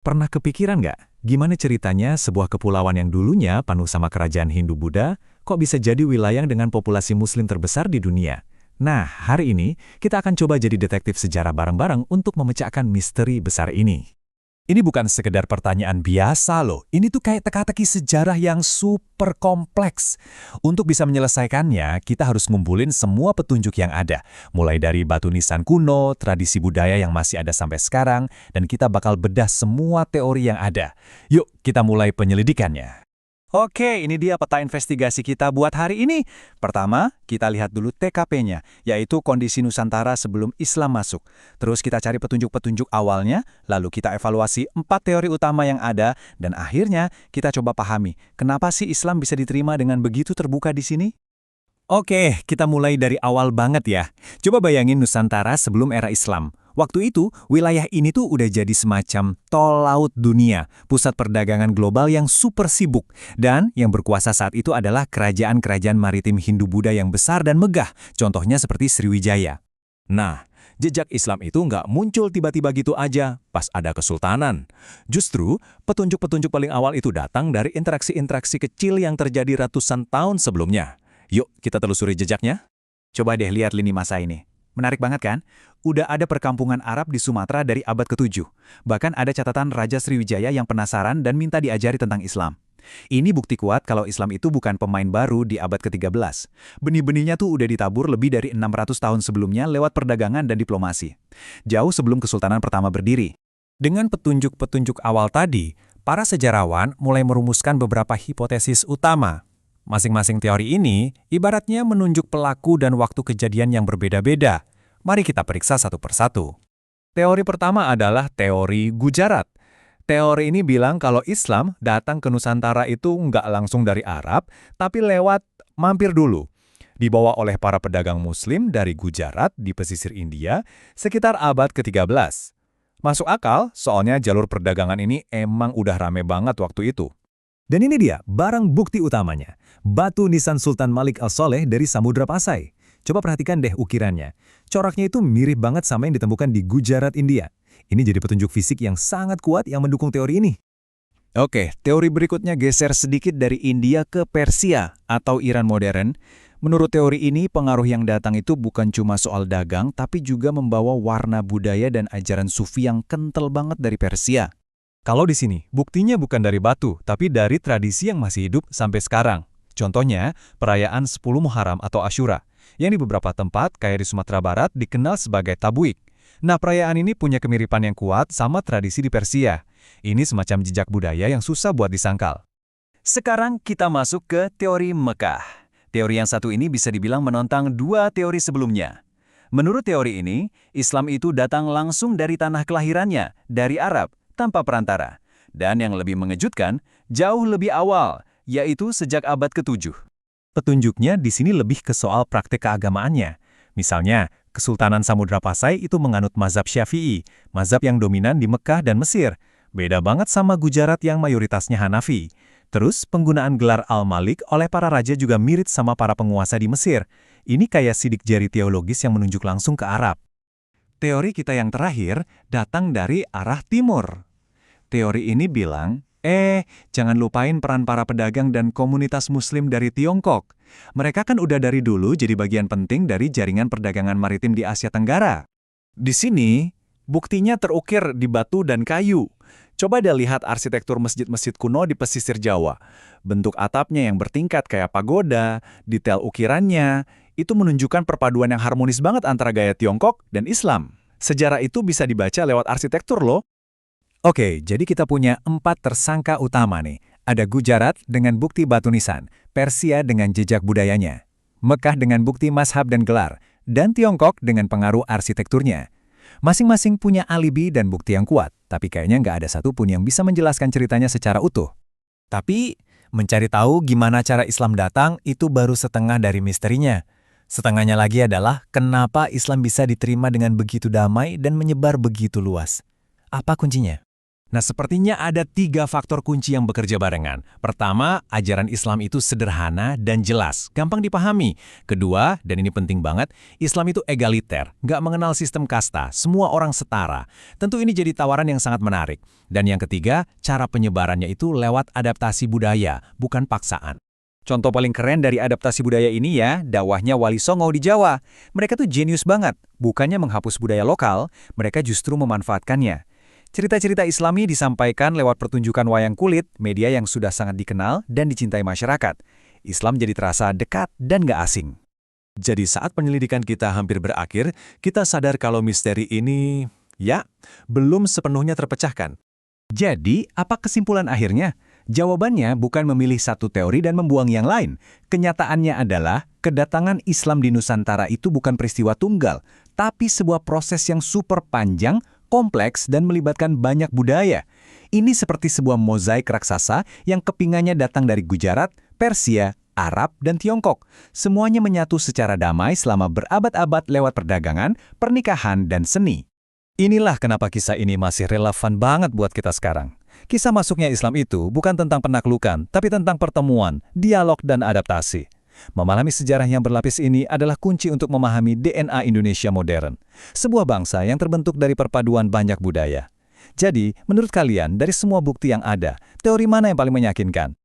Pernah kepikiran nggak, gimana ceritanya sebuah kepulauan yang dulunya penuh sama kerajaan Hindu-Buddha, kok bisa jadi wilayah dengan populasi Muslim terbesar di dunia? Nah, hari ini kita akan coba jadi detektif sejarah bareng-bareng untuk memecahkan misteri besar ini. Ini bukan sekedar pertanyaan biasa loh. Ini tuh kayak teka-teki sejarah yang super kompleks. Untuk bisa menyelesaikannya, kita harus ngumpulin semua petunjuk yang ada. Mulai dari batu nisan kuno, tradisi budaya yang masih ada sampai sekarang, dan kita bakal bedah semua teori yang ada. Yuk, kita mulai penyelidikannya. Oke, ini dia peta investigasi kita buat hari ini. Pertama, kita lihat dulu TKP-nya, yaitu kondisi Nusantara sebelum Islam masuk. Terus kita cari petunjuk-petunjuk awalnya, lalu kita evaluasi 4 teori utama yang ada, dan akhirnya kita coba pahami, kenapa sih Islam bisa diterima dengan begitu terbuka di sini? Oke, kita mulai dari awal banget ya. Coba bayangin Nusantara sebelum era Islam. Waktu itu, wilayah ini tuh udah jadi semacam tol laut dunia, pusat perdagangan global yang super sibuk. Dan yang berkuasa saat itu adalah kerajaan-kerajaan maritim Hindu-Buddha yang besar dan megah, contohnya seperti Sriwijaya. Nah, jejak Islam itu nggak muncul tiba-tiba gitu aja, pas ada kesultanan. Justru, petunjuk-petunjuk paling awal itu datang dari interaksi-interaksi kecil yang terjadi ratusan tahun sebelumnya. Yuk, kita telusuri jejaknya. Coba deh lihat lini masa ini. Menarik banget kan? Udah ada perkampungan Arab di Sumatera dari abad ke-7. Bahkan ada catatan Raja Sriwijaya yang penasaran dan minta diajari tentang Islam. Ini bukti kuat kalau Islam itu bukan pemain baru di abad ke-13. Benih-benihnya tuh udah ditabur lebih dari 600 tahun sebelumnya lewat perdagangan dan diplomasi. Jauh sebelum Kesultanan pertama berdiri. Dengan petunjuk-petunjuk awal tadi, para sejarawan mulai merumuskan beberapa hipotesis utama. Masing-masing teori ini ibaratnya menunjuk pelaku dan waktu kejadian yang berbeda-beda. Mari kita periksa satu persatu. Teori pertama adalah teori Gujarat. Teori ini bilang kalau Islam datang ke Nusantara itu nggak langsung dari Arab, tapi lewat mampir dulu. Dibawa oleh para pedagang Muslim dari Gujarat di pesisir India sekitar abad ke-13. Masuk akal, soalnya jalur perdagangan ini emang udah rame banget waktu itu. Dan ini dia, barang bukti utamanya. Batu nisan Sultan Malik Al-Soleh dari Samudra Pasai. Coba perhatikan deh ukirannya. Coraknya itu mirip banget sama yang ditemukan di Gujarat, India. Ini jadi petunjuk fisik yang sangat kuat yang mendukung teori ini. Oke, teori berikutnya geser sedikit dari India ke Persia atau Iran modern. Menurut teori ini, pengaruh yang datang itu bukan cuma soal dagang, tapi juga membawa warna budaya dan ajaran sufi yang kental banget dari Persia. Kalau di sini, buktinya bukan dari batu, tapi dari tradisi yang masih hidup sampai sekarang. Contohnya, perayaan 10 Muharram atau Asyura, yang di beberapa tempat, kayak di Sumatera Barat, dikenal sebagai Tabuik. Nah, perayaan ini punya kemiripan yang kuat sama tradisi di Persia. Ini semacam jejak budaya yang susah buat disangkal. Sekarang kita masuk ke teori Mekah. Teori yang satu ini bisa dibilang menentang dua teori sebelumnya. Menurut teori ini, Islam itu datang langsung dari tanah kelahirannya, dari Arab, tanpa perantara. Dan yang lebih mengejutkan, jauh lebih awal, yaitu sejak abad ke-7. Petunjuknya di sini lebih ke soal praktek keagamaannya. Misalnya, Kesultanan Samudra Pasai itu menganut mazhab Syafi'i, mazhab yang dominan di Mekah dan Mesir. Beda banget sama Gujarat yang mayoritasnya Hanafi. Terus, penggunaan gelar Al-Malik oleh para raja juga mirip sama para penguasa di Mesir. Ini kayak sidik jari teologis yang menunjuk langsung ke Arab. Teori kita yang terakhir datang dari arah timur. Teori ini bilang, jangan lupain peran para pedagang dan komunitas Muslim dari Tiongkok. Mereka kan udah dari dulu jadi bagian penting dari jaringan perdagangan maritim di Asia Tenggara. Di sini, buktinya terukir di batu dan kayu. Coba deh lihat arsitektur masjid-masjid kuno di pesisir Jawa. Bentuk atapnya yang bertingkat kayak pagoda, detail ukirannya, itu menunjukkan perpaduan yang harmonis banget antara gaya Tiongkok dan Islam. Sejarah itu bisa dibaca lewat arsitektur loh. Oke, jadi kita punya 4 tersangka utama nih. Ada Gujarat dengan bukti batu nisan, Persia dengan jejak budayanya, Mekah dengan bukti mazhab dan gelar, dan Tiongkok dengan pengaruh arsitekturnya. Masing-masing punya alibi dan bukti yang kuat, tapi kayaknya nggak ada satupun yang bisa menjelaskan ceritanya secara utuh. Tapi, mencari tahu gimana cara Islam datang itu baru setengah dari misterinya. Setengahnya lagi adalah kenapa Islam bisa diterima dengan begitu damai dan menyebar begitu luas. Apa kuncinya? Nah, sepertinya ada 3 faktor kunci yang bekerja barengan. Pertama, ajaran Islam itu sederhana dan jelas, gampang dipahami. Kedua, dan ini penting banget, Islam itu egaliter, nggak mengenal sistem kasta, semua orang setara. Tentu ini jadi tawaran yang sangat menarik. Dan yang ketiga, cara penyebarannya itu lewat adaptasi budaya, bukan paksaan. Contoh paling keren dari adaptasi budaya ini ya, dakwahnya Wali Songo di Jawa. Mereka tuh jenius banget. Bukannya menghapus budaya lokal, mereka justru memanfaatkannya. Cerita-cerita Islami disampaikan lewat pertunjukan wayang kulit, media yang sudah sangat dikenal dan dicintai masyarakat. Islam jadi terasa dekat dan gak asing. Jadi saat penyelidikan kita hampir berakhir, kita sadar kalau misteri ini, ya, belum sepenuhnya terpecahkan. Jadi, apa kesimpulan akhirnya? Jawabannya bukan memilih satu teori dan membuang yang lain. Kenyataannya adalah, kedatangan Islam di Nusantara itu bukan peristiwa tunggal, tapi sebuah proses yang super panjang, kompleks, dan melibatkan banyak budaya. Ini seperti sebuah mozaik raksasa yang kepingannya datang dari Gujarat, Persia, Arab, dan Tiongkok. Semuanya menyatu secara damai selama berabad-abad lewat perdagangan, pernikahan, dan seni. Inilah kenapa kisah ini masih relevan banget buat kita sekarang. Kisah masuknya Islam itu bukan tentang penaklukan, tapi tentang pertemuan, dialog, dan adaptasi. Memahami sejarah yang berlapis ini adalah kunci untuk memahami DNA Indonesia modern. Sebuah bangsa yang terbentuk dari perpaduan banyak budaya. Jadi, menurut kalian, dari semua bukti yang ada, teori mana yang paling meyakinkan?